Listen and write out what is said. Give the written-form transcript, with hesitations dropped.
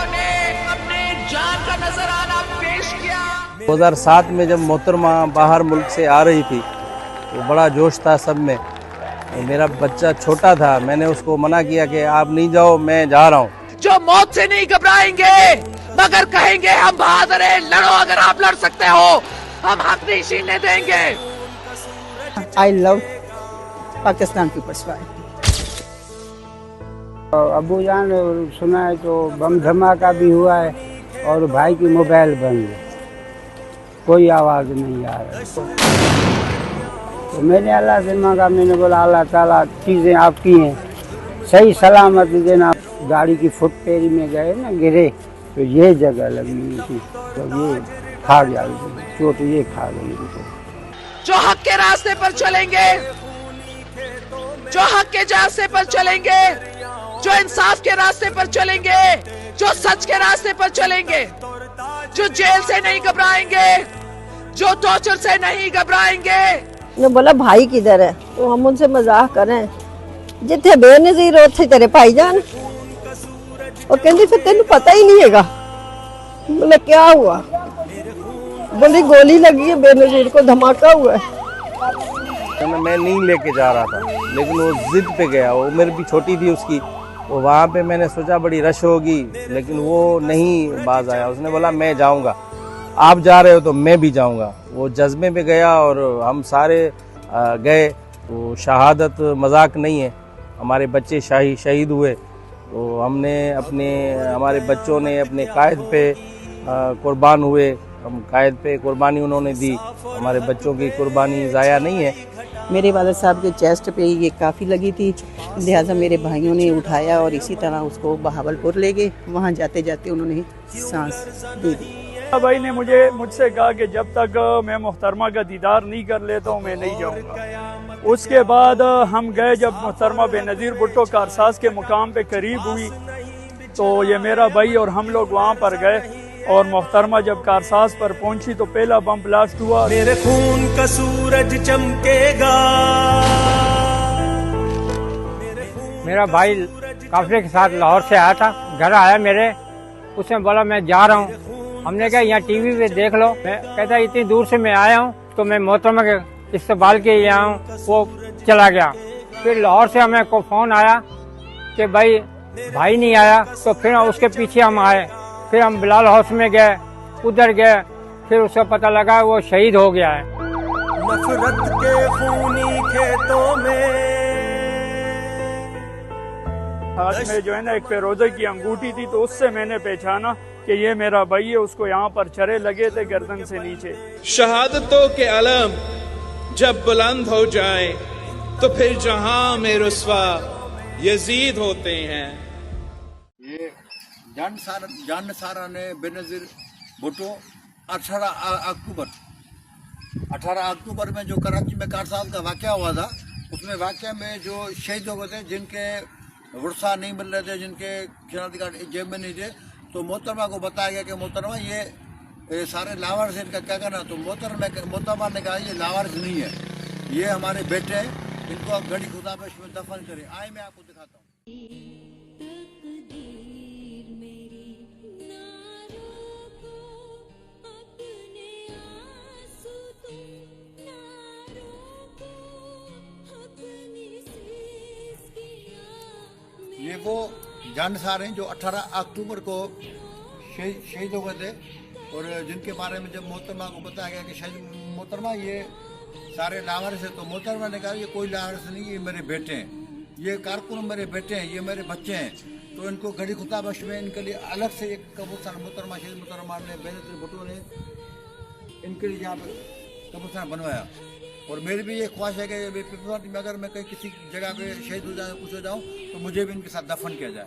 ने अपने जान का नजराना पेश किया। 2007 में जब मोहतरमा बाहर मुल्क से आ रही थी तो बड़ा जोश था सब में। मेरा बच्चा छोटा था, मैंने उसको मना किया कि आप नहीं जाओ, मैं जा रहा हूँ। जो मौत से नहीं घबराएंगे मगर कहेंगे हम बहादुर हैं, लड़ो अगर आप लड़ सकते हो, हम हक नहीं छीनने देंगे। I love Pakistan People's Party. Abu जान सुना है तो बम धमाका भी हुआ है और भाई की मोबाइल बंद है, कोई आवाज़ नहीं आ रहा है। तो मैंने अल्लाह से मांगा, मैंने बोला अल्लाह ताला चीज़ें आपकी हैं, सही सलामत देना। गाड़ी की फुट पेरी में गए ना, गिरे तो ये जगह लगी हुई थी, तो ये खा गया, चोट ये खा गई उनको। जो हक के रास्ते पर चलेंगे, जो हक के रास्ते पर चलेंगे, जो इंसाफ के रास्ते पर चलेंगे, जो सच के रास्ते पर चलेंगे, जो जेल से नहीं घबराएंगे, जो टॉर्चर से नहीं घबराएंगे। ने बोला भाई किधर है, तो हम उनसे मजाक करें जिथे बेनजीर उत्थे तेरे भाईजान। और कहती फिर तेन पता ही नहीं है। बोले क्या हुआ? बोली गोली लगी है, बेनजीर को धमाका हुआ है। मैं नहीं लेके जा रहा था, लेकिन वो जिद पे गया। वो उम्र भी छोटी थी उसकी, वो वहाँ पे मैंने सोचा बड़ी रश होगी, लेकिन वो नहीं बाज आया। उसने बोला मैं जाऊँगा, आप जा रहे हो तो मैं भी जाऊँगा। वो जज्बे पे गया और हम सारे गए। वो शहादत मजाक नहीं है, हमारे बच्चे शहीद हुए। तो हमारे बच्चों ने अपने कायद पे कुर्बान हुए, हम कायद पे कुर्बानी उन्होंने दी। हमारे बच्चों की कुर्बानी ज़ाया नहीं है। मेरे वाले साहब के चेस्ट पे ये काफ़ी लगी थी, लिहाजा मेरे भाइयों ने उठाया और इसी तरह उसको बहावलपुर ले गए। वहाँ जाते जाते उन्होंने सांस दे दी। भाई ने मुझसे कहा कि जब तक मैं मोहतरमा का दीदार नहीं कर लेता हूँ मैं नहीं जाऊँगा। उसके बाद हम गए, जब मोहतरमा बेनज़ीर भुट्टो कारसाज के मुकाम पे करीब हुई तो ये मेरा भाई और हम लोग वहाँ पर गए। और मोहतरमा जब कारसाज पर पहुंची तो पहला बम ब्लास्ट हुआ। मेरे खून का सूरज चमकेगा। मेरा भाई काफिले के साथ लाहौर से आया था, घर आया मेरे, उसने बोला मैं जा रहा हूँ। हमने कहा यहाँ टीवी पे देख लो। मैं कहता इतनी दूर से मैं आया हूँ तो मैं मोहतरमा के इस्तकबाल के यहाँ हूँ। वो चला गया। फिर लाहौर से हमें को फोन आया कि भाई नहीं आया, तो फिर उसके पीछे हम आए। फिर हम बिलाल हाउस में गए, उधर गए, फिर उसका पता लगा वो शहीद हो गया है। नफरत के खूनी खेतों में हाथ में जो है ना एक फेरोज़े की अंगूठी थी, तो उससे मैंने पहचाना कि ये मेरा भाई है। उसको यहाँ पर चरे लगे थे गर्दन से नीचे। शहादतों के अलम जब बुलंद हो जाए तो फिर जहां में रुस्वा यजीद होते हैं। ये जान सारा ने बेनज़ीर भुट्टो 18 अक्टूबर में जो कराची में कारसाज का वाक़या हुआ था, उसमें वाक़या में जो शहीद हो गए थे, जिनके वर्सा नहीं मिल रहे थे, जिनके शनाख्ती कार्ड जेब में नहीं थे, तो मोहतरमा को बताया गया कि मोहतरमा ये सारे लावारिस हैं, इनका क्या करना। तो मोहतरमा ने कहा ये लावारिस नहीं है, ये हमारे बेटे हैं, इनको आप गड़ी खुदाबश में दफन करें। आए मैं आपको दिखाता हूँ। ये वो जानसार हैं जो 18 अक्टूबर को शहीद हो गए थे, और जिनके बारे में जब मोहतरमा को बताया गया कि शहीद मोहतरमा ये सारे लावारिस है, तो मोहतरमा ने कहा ये कोई लावारिस नहीं, ये मेरे बेटे हैं, ये कारकुन मेरे बेटे हैं, ये मेरे बच्चे हैं। तो इनको गड़ी खुदाबश में इनके लिए अलग से एक कब्रिस्तान मोहतरमा शहीद मोहतरमा ने बेनज़ीर भुट्टो ने इनके लिए यहाँ पर कब्रिस्तान बनवाया। और मेरी भी ये ख्वाहिश है कि अगर मैं कहीं किसी जगह पे शहीद हो जाऊँ, कुछ हो जाऊँ, तो मुझे भी इनके साथ दफन किया जाए।